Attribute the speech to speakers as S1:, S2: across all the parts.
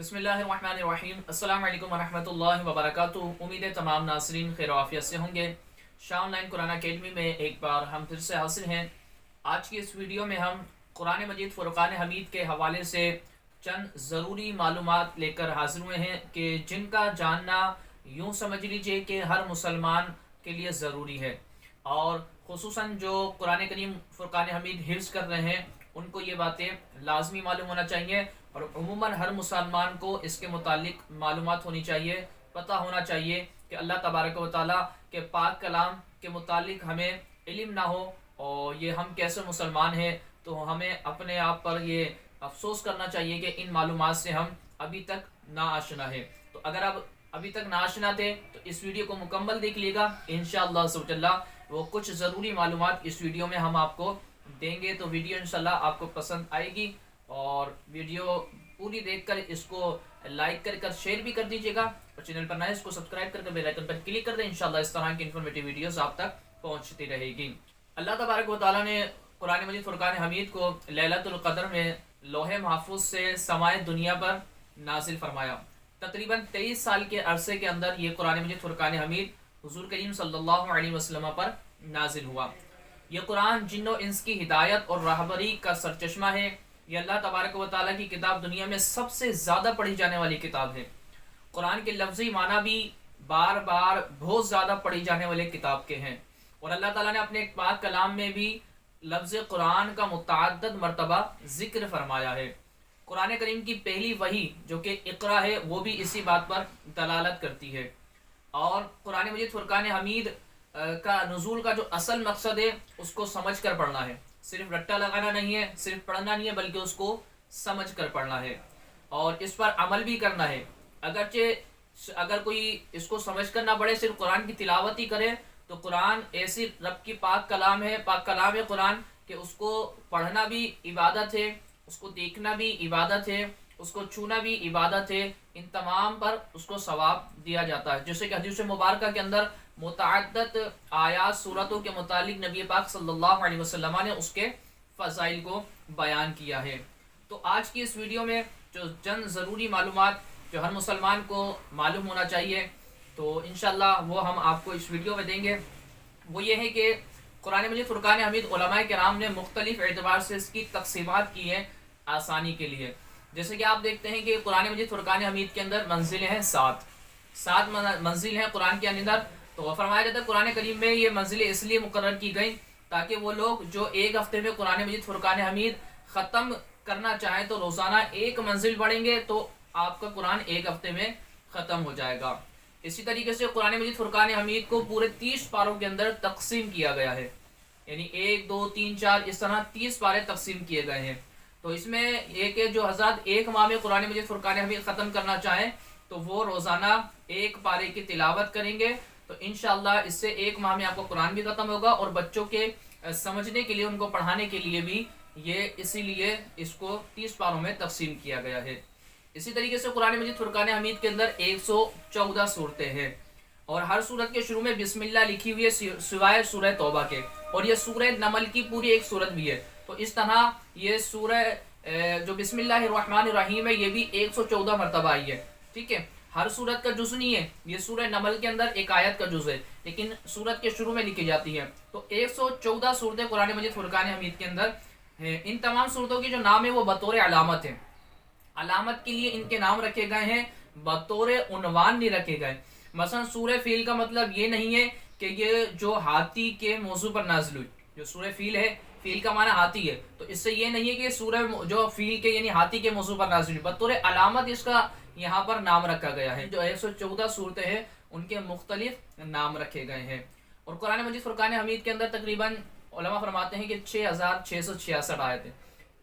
S1: बिस्मिल्लाहिर्रहमानिर्रहीम। अस्सलाम वालेकुम वरहमतुल्लाहि वबरकातुहू। उम्मीद है तमाम नाज़रीन खैर आफियत से होंगे। शाह ऑनलाइन कुरान अकेडमी में एक बार हम फिर से हाजिर हैं। आज की इस वीडियो में हम कुरान मजीद फ़ुरक़ान हमीद के हवाले से चंद ज़रूरी मालूमात लेकर हाजिर हुए हैं कि जिनका जानना यूँ समझ लीजिए कि हर मुसलमान के लिए ज़रूरी है, और खुसूसन जो कुरान करीम फ़ुरक़ान हमीद हिफ्ज़ कर रहे हैं उनको ये बातें लाजमी मालूम होना चाहिए, और उमूमन हर मुसलमान को इसके मुतालिक मालूमात होनी चाहिए, पता होना चाहिए कि अल्लाह तबारक व तआला के पाक कलाम के मुतालिक हमें इल्म ना हो और ये हम कैसे मुसलमान हैं। तो हमें अपने आप पर ये अफसोस करना चाहिए कि इन मालूमात से हम अभी तक ना आशना है। तो अगर आप अभी तक ना आशना थे तो इस वीडियो को मुकम्मल देख लीजिएगा। इंशाअल्लाह सुब्हानअल्लाह वो कुछ ज़रूरी मालूमात इस वीडियो में हम आपको देंगे, तो वीडियो इंशाल्लाह आपको पसंद आएगी। और वीडियो पूरी देखकर इसको लाइक कर शेयर भी कर दीजिएगा, और चैनल पर नए इसको सब्सक्राइब करके बेल आइकन पर क्लिक कर दें। इंशाल्लाह इस तरह की इन्फॉर्मेटिव वीडियोस आप तक पहुंचती रहेगी। अल्लाह तबारक व तआला ने कुरान मजीद फ़ुरक़ान हमीद को लैलतुल क़द्र में लोहे महफूज से समाए दुनिया पर नाजिल फरमाया। तकरीबन 23 साल के अरसे के अंदर ये कुरान मजीद फ़ुरक़ान हमीद हुज़ूर करीम सल्लल्लाहु अलैहि वसल्लम पर नाजिल हुआ। यह कुरान जिन्नो इंस की हिदायत और रहबरी का सरचश्मा है। ये अल्लाह तबारक व तआला की किताब दुनिया में सबसे ज़्यादा पढ़ी जाने वाली किताब है। कुरान के लफ्ज़ी माना भी बार बार बहुत ज़्यादा पढ़ी जाने वाले किताब के हैं, और अल्लाह ताला ने अपने पाक कलाम में भी लफ्ज़ कुरान का मुतअद्दिद मरतबा ज़िक्र फरमाया है। कुरान करीम की पहली वही जो कि इक़रा है वो भी इसी बात पर दलालत करती है। और कुरान मजीद फ़ुरक़ान हमीद का नुज़ूल का जो असल मकसद है उसको समझ कर पढ़ना है। सिर्फ रट्टा लगाना नहीं है, सिर्फ पढ़ना नहीं है, बल्कि उसको समझ कर पढ़ना है और इस पर अमल भी करना है। अगरचे अगर कोई इसको समझ कर ना पढ़े, सिर्फ कुरान की तिलावत ही करे, तो कुरान ऐसी रब की पाक कलाम है कुरान कि उसको पढ़ना भी इबादत है, उसको देखना भी इबादत है, उसको छूना भी इबादत है। इन तमाम पर उसको सवाब दिया जाता है। जैसे कि हदीस मुबारक के अंदर मुतअद्दिद आयात सूरतों के मुतालिक नबी पाक सल्लल्लाहु अलैहि वसल्लम ने उसके फ़ज़ाइल को बयान किया है। तो आज की इस वीडियो में जो चंद ज़रूरी मालूमात जो हर मुसलमान को मालूम होना चाहिए, तो इंशाअल्लाह वो हम आपको इस वीडियो में देंगे। वो ये है कि कुरान मजीद फ़ुरक़ान हमीद उलमाए किराम ने मुख्तलिफ़ एतबार से इसकी तक़सीमात की है आसानी के लिए। जैसे कि आप देखते हैं कि कुरान मजीद फ़ुरक़ान हमीद के अंदर मंजिलें हैं सात मंजिल हैं कुरान के अंदर। तो फरमाया जाता है कुरान करीम में ये मंजिलें इसलिए मुकर्रर की गई ताकि वो लोग जो एक हफ्ते में कुरान मजीद फ़ुरक़ान हमीद ख़त्म करना चाहें तो रोज़ाना एक मंजिल पढ़ेंगे तो आपका कुरान एक हफ्ते में ख़त्म हो जाएगा। इसी तरीके से कुरान मजीद फ़ुरक़ान हमीद को पूरे 30 पारों के अंदर तकसीम किया गया है, यानी 1 2 3 4 इस तरह 30 पारे तकसीम किए गए हैं। तो इसमें एक जो हज़रात एक माह में कुरान मजीद फ़ुरक़ान हमीद ख़त्म करना चाहें तो वो रोज़ाना एक पारे की तिलावत करेंगे, तो इंशाअल्लाह इससे एक माह में आपको कुरान भी ख़त्म होगा। और बच्चों के समझने के लिए, उनको पढ़ाने के लिए भी ये इसीलिए इसको 30 पारों में तकसीम किया गया है। इसी तरीके से कुरान मजीद फ़ुरक़ान हमीद के अंदर 114 सूरतें हैं, और हर सूरत के शुरू में बिस्मिल्लाह लिखी हुई है सिवाय सूरह तौबा के, और ये सूरह नमल की पूरी एक सूरत भी है। तो इस तरह ये सूरह जो बिस्मिल्लाहिर्रहमानिर्रहीम है ये भी 114 मरतबा आई है। ठीक है, हर सूरत का जुज़ नहीं है, ये सूरह नमल के अंदर एक आयत का जुज़ है, लेकिन सूरत के शुरू में लिखी जाती है। तो 114 सूरतें कुरान मजीद फ़ुरक़ान हमीद के अंदर हैं। इन तमाम सूरतों की जो नाम है वो बतौर अलामत है, अलामत के लिए इनके नाम रखे गए हैं, बतौर उन्वान नहीं रखे गए। मसलन सूरह फील का मतलब ये नहीं है कि ये जो हाथी के मौजू पर नाज़िल हुई। जो सूरह फील है, फील का माना हाथी है, तो इससे ये नहीं है कि सूरह जो फील के यानी हाथी के मौजू पर नाज़िल हुई, बतौर अलामत इसका यहाँ पर नाम रखा गया है। जो 114 सूरतें हैं उनके मुख्तलिफ नाम रखे गए हैं। और कुरान मजीद फ़ुरक़ान हमीद के अंदर तकरीबन उलमा फरमाते हैं कि 6666 आयतें,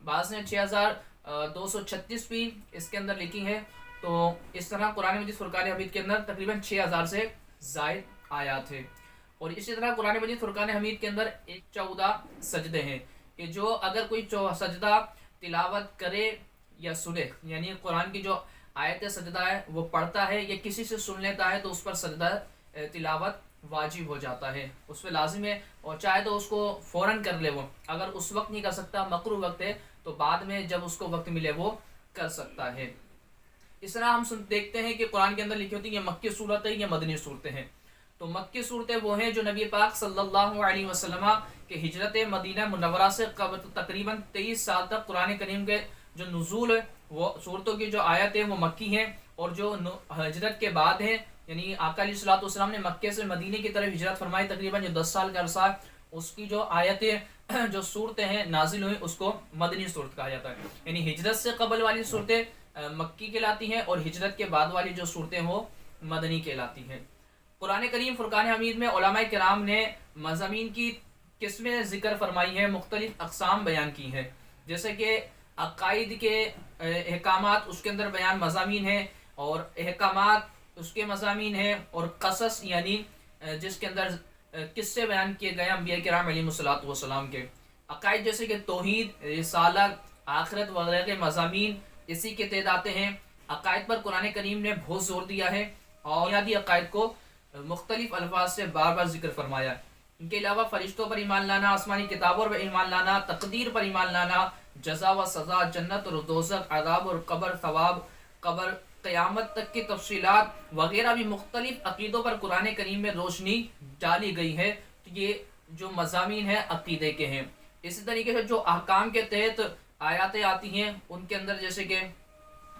S1: बाज़ ने 6236 भी इसके अंदर लिखी है। तो इस तरह कुरान मजीद फ़ुरक़ान हमीद के अंदर तकरीबन 6000 से ज़ायद आयात है। और इसी तरह कुरान मजीद फ़ुरक़ान हमीद के अंदर 14 सजदे हैं कि जो अगर कोई सजदा तिलावत करे या सुने, यानी कुरान की जो आयत सजदा है वो पढ़ता है या किसी से सुन लेता है तो उस पर सजदा तिलावत वाजिब हो जाता है, उस पर लाजिम है। और चाहे तो उसको फ़ौरन कर ले, वो अगर उस वक्त नहीं कर सकता, मकरूह वक्त है, तो बाद में जब उसको वक्त मिले वो कर सकता है। اس طرح ہم دیکھتے ہیں کہ قرآن کے اندر لکھی ہوتی ہیں یہ مکی صورتیں یا مدنی صورتیں ہیں. تو مکی صورتیں وہ ہیں جو نبی پاک صلی اللہ علیہ وسلم کے ہجرت مدینہ منورہ سے قبل تقریباً 23 سال تک قرآن کریم کے جو نزول ہے وہ صورتوں کی جو آیت ہے وہ مکی ہیں، اور جو ہجرت کے بعد ہیں یعنی آقا علیہ الصلوۃ والسلام نے مکے سے مدینے کی طرف ہجرت فرمائی تقریباً جو 10 سال کا عرصہ ہے، اس کی جو آیتیں جو صورتیں ہیں نازل ہوئی اس کو مدنی صورت کہا جاتا ہے. یعنی ہجرت سے قبل والی صورتیں مکی کہلاتی ہیں اور ہجرت کے بعد والی جو صورتیں وہ مدنی کہلاتی ہیں. قرآن کریم فرقان حمید میں علماء کرام نے مضامین کی قسمیں ذکر فرمائی ہیں، مختلف اقسام بیان کی ہیں، جیسے کہ عقائد کے احکامات اس کے اندر بیان مضامین ہیں، اور احکامات اس کے مضامین ہیں، اور قصص یعنی جس کے اندر قصے بیان کیے گئے انبیاء کرام علیہ الصلوۃ والسلام کے. عقائد جیسے کہ توحید، رسالت، آخرت وغیرہ کے مضامین اسی کے تحت آتے ہیں. عقائد پر قرآن کریم نے بہت زور دیا ہے اور بنیادی عقائد کو مختلف الفاظ سے بار بار ذکر فرمایا. ان کے علاوہ فرشتوں پر ایمان لانا، آسمانی کتابوں پر ایمان لانا، تقدیر پر ایمان لانا، جزا و سزا، جنت اور دوزخ، عذاب اور قبر، ثواب قبر، قیامت تک کی تفصیلات وغیرہ بھی مختلف عقیدوں پر قرآن کریم میں روشنی ڈالی گئی ہے. تو یہ جو مضامین ہیں عقیدے کے ہیں. اسی طریقے سے جو احکام کے تحت آیاتیں آتی ہیں ان کے اندر جیسے کہ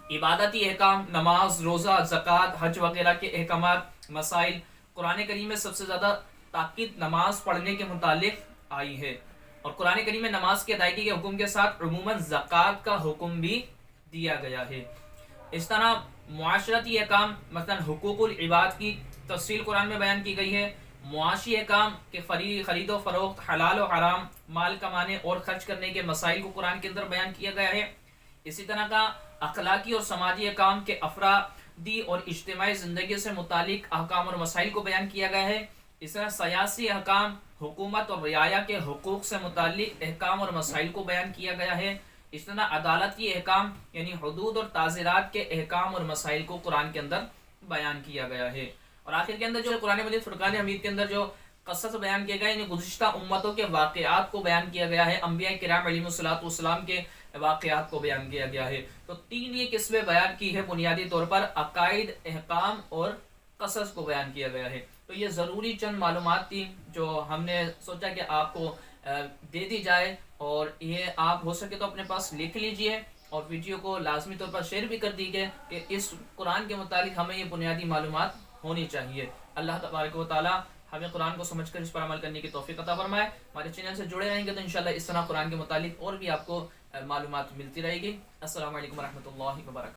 S1: عبادتی احکام، نماز، روزہ، زکوٰۃ، حج وغیرہ کے احکامات، مسائل. قرآن کریم میں سب سے زیادہ تاکید نماز پڑھنے کے متعلق آئی ہے، اور قرآن کریم میں نماز کی ادائیگی کے حکم کے ساتھ عموماً زکوٰۃ کا حکم بھی دیا گیا ہے. اس طرح معاشرتی احکام مثلا حقوق العباد کی تفصیل قرآن میں بیان کی گئی ہے. معاشی احکام کے خرید و فروخت، حلال و حرام، مال کمانے اور خرچ کرنے کے مسائل کو قرآن کے اندر بیان کیا گیا ہے. اسی طرح کا اخلاقی اور سماجی احکام کے افرادی اور اجتماعی زندگی سے متعلق احکام اور مسائل کو بیان کیا گیا ہے. اس طرح سیاسی احکام، حکومت اور رعایا کے حقوق سے متعلق احکام اور مسائل کو بیان کیا گیا ہے. اس طرح عدالتی احکام یعنی حدود اور تعزیرات کے احکام اور مسائل کو قرآن کے اندر بیان کیا گیا ہے. اور آخر کے اندر جو قرآن مجید فرقان حمید کے اندر جو قصص بیان کیے گئے یعنی گزشتہ امتوں کے واقعات کو بیان کیا گیا ہے، انبیاء کرام علیہ الصلوۃ والسلام کے واقعات کو بیان کیا گیا ہے. تو 3 یہ قسمیں بیان کی ہے بنیادی طور پر، عقائد، احکام اور قصص کو بیان کیا گیا ہے. تو یہ ضروری چند معلومات تھی جو ہم نے سوچا کہ آپ کو دے دی جائے، اور یہ آپ ہو سکے تو اپنے پاس لکھ لیجئے اور ویڈیو کو لازمی طور پر شیئر بھی کر دیجئے کہ اس قرآن کے متعلق ہمیں یہ بنیادی معلومات ہونی چاہیے. اللہ تبارک و تعالی ہمیں قرآن کو سمجھ کر اس پر عمل کرنے کی توفیق عطا فرمائے. ہمارے چینل سے جڑے رہیں گے تو انشاءاللہ اس طرح قرآن کے متعلق اور بھی آپ کو معلومات ملتی رہے گی. السلام علیکم ورحمۃ اللہ وبرکاتہ.